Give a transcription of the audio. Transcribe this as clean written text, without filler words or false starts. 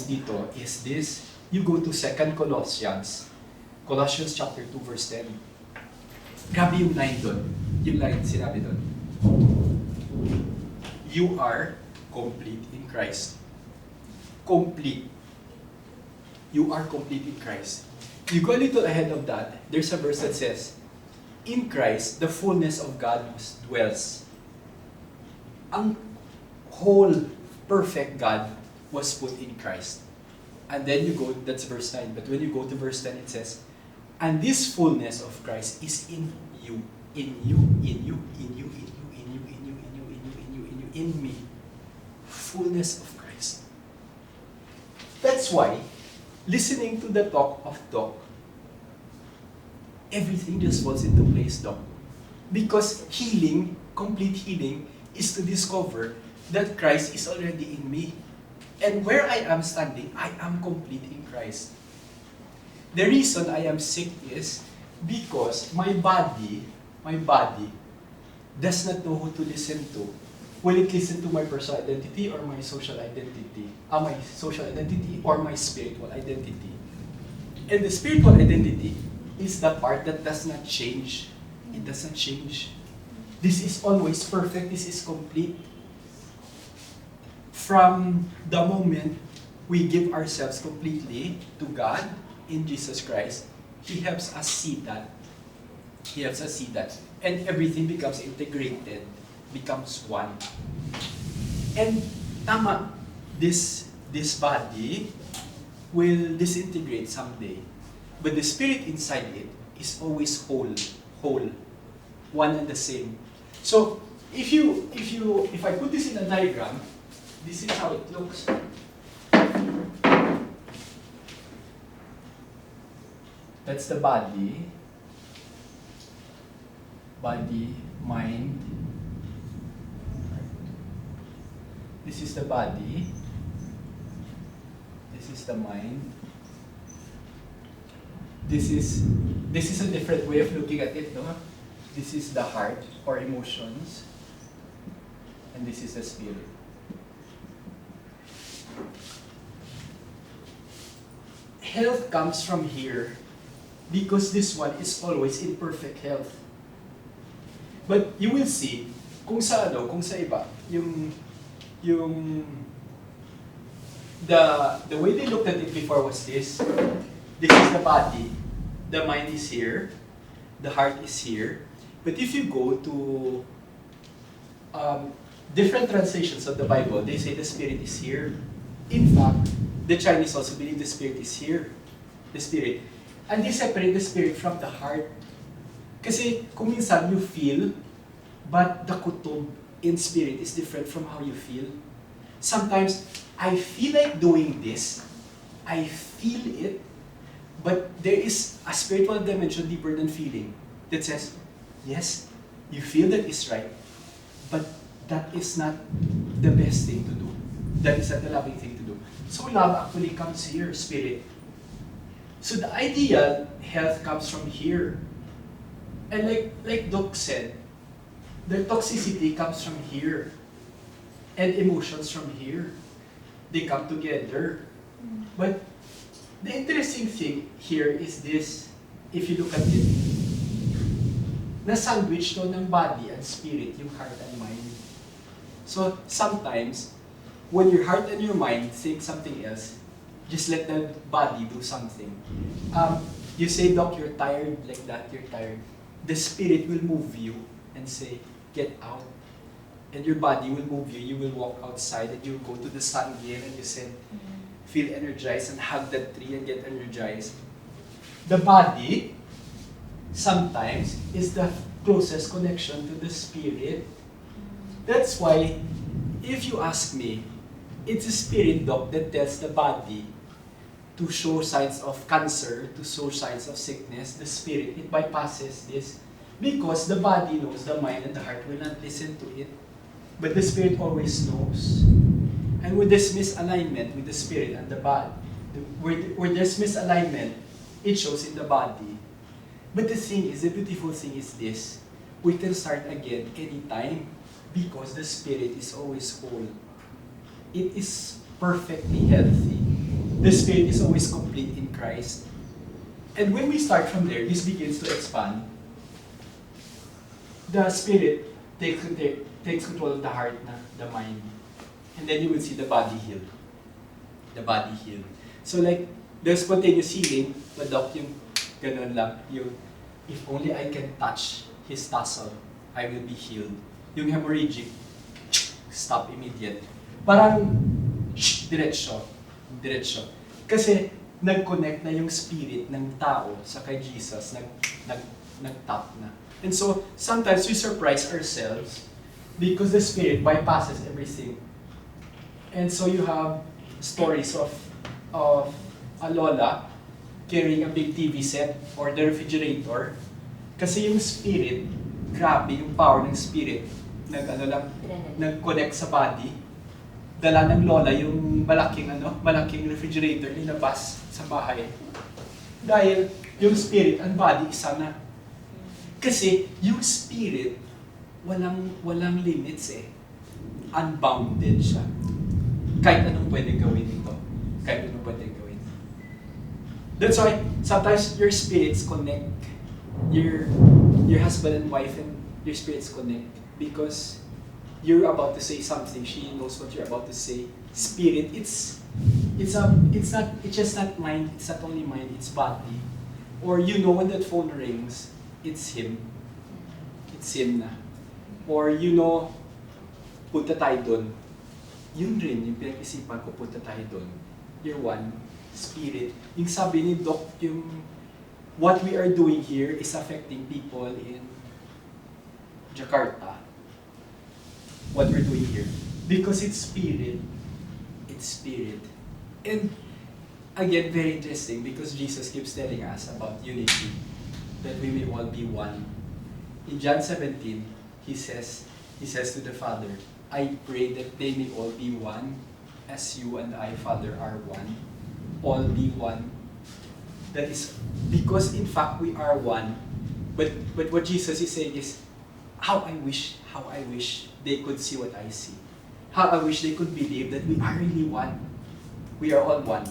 sense dito is this. You go to 2 Colossians. Colossians chapter 2 verse 10. Grabe yung line doon. Yung line sinabi doon. You are complete in Christ. Complete. You are complete in Christ. You go a little ahead of that, there's a verse that says, in Christ, the fullness of God dwells. Ang whole perfect God was put in Christ. And then you go, that's verse 9, but when you go to verse 10, it says, and this fullness of Christ is in you, in you, in you, in you, in you, in you, in you, in you, in you, in you, in you, in me. Fullness of Christ. That's why, listening to the talk of Doc, everything just falls into place, Doc. Because healing, complete healing, is to discover that Christ is already in me. And where I am standing, I am complete in Christ. The reason I am sick is because my body does not know who to listen to. Will it listen to my personal identity or my social identity? My social identity or my spiritual identity? And the spiritual identity is the part that does not change. It doesn't change. This is always perfect. This is complete. From the moment we give ourselves completely to God in Jesus Christ, He helps us see that. He helps us see that. And everything becomes integrated, becomes one. And tama, this body will disintegrate someday. But the spirit inside it is always whole, one and the same. So if I put this in a diagram, this is how it looks. That's the body, mind. This is the body. This is the mind. This is a different way of looking at it, no? This is the heart or emotions, and this is the spirit. Health comes from here because this one is always in perfect health. But you will see, kung sa iba, the way they looked at it before was this. This is the body, the mind is here, the heart is here. But if you go to different translations of the Bible, they say the spirit is here. In fact, the Chinese also believe the spirit is here. The spirit. And they separate the spirit from the heart. Kasi kung minsan you feel, but the kutub in spirit is different from how you feel. Sometimes, I feel like doing this. I feel it. But there is a spiritual dimension deeper than feeling that says, yes, you feel that is right, but that is not the best thing to do. That is not the loving thing to do. So love actually comes here, spirit. So the ideal health comes from here. And like Doc said, the toxicity comes from here. And emotions from here. They come together. But the interesting thing here is this, if you look at it, na-sandwich to ng body and spirit, yung heart and mind. So sometimes, when your heart and your mind think something else, just let the body do something. You say, Doc, you're tired, like that, you're tired. The spirit will move you and say, get out. And your body will move you, you will walk outside and you will go to the sun again and you said, feel energized and hug that tree and get energized. The body sometimes is the closest connection to the spirit. That's why, if you ask me, it's a spirit, Doc, that tells the body to show signs of cancer, to show signs of sickness. The spirit, it bypasses this. Because the body knows, the mind and the heart will not listen to it. But the spirit always knows. And with this misalignment with the spirit and the body, where there's misalignment, it shows in the body. But the thing is, the beautiful thing is this, we can start again anytime because the spirit is always whole. It is perfectly healthy. the Spirit is always complete in Christ. And when we start from there, this begins to expand. The Spirit takes control of the heart, the mind. And then you will see the body healed. The body healed. So like, the spontaneous healing, madok yung ganun lang, yung if only I can touch his tassel, I will be healed. Yung hemorrhagic, stop immediate. Parang, diretso. Kasi, nag-connect na yung spirit ng tao sa kay Jesus, nag-tap na. And so, sometimes we surprise ourselves because the Spirit bypasses everything. And so you have stories of a lola carrying a big TV set or the refrigerator. Kasi yung Spirit, grabe yung power ng Spirit, nag-connect sa body. Dala ng lola yung malaking refrigerator nilabas sa bahay. Dahil yung Spirit and body isa na. Kasi yung Spirit, walang limits eh. Unbounded siya. Kahit anong pwedeng gawin ito. That's why sometimes your spirits connect. Your husband and wife and your spirits connect because you're about to say something. She knows what you're about to say. Spirit, it's just not mind. It's not only mind. It's body. Or you know when that phone rings, it's him. It's him na. Or you know, punta tayo dun. Yun rin, yung pinag-isipan ko, punta tayo dun. You're one. Spirit. Yung sabi ni Doc, yung what we are doing here is affecting people in Jakarta. What we're doing here. Because it's spirit. It's spirit. And again, very interesting because Jesus keeps telling us about unity. That we may all be one. In John 17, he says to the Father, I pray that they may all be one, as you and I, Father, are one. All be one. That is, because in fact we are one. But what Jesus is saying is, how I wish they could see what I see. How I wish they could believe that we are really one. We are all one.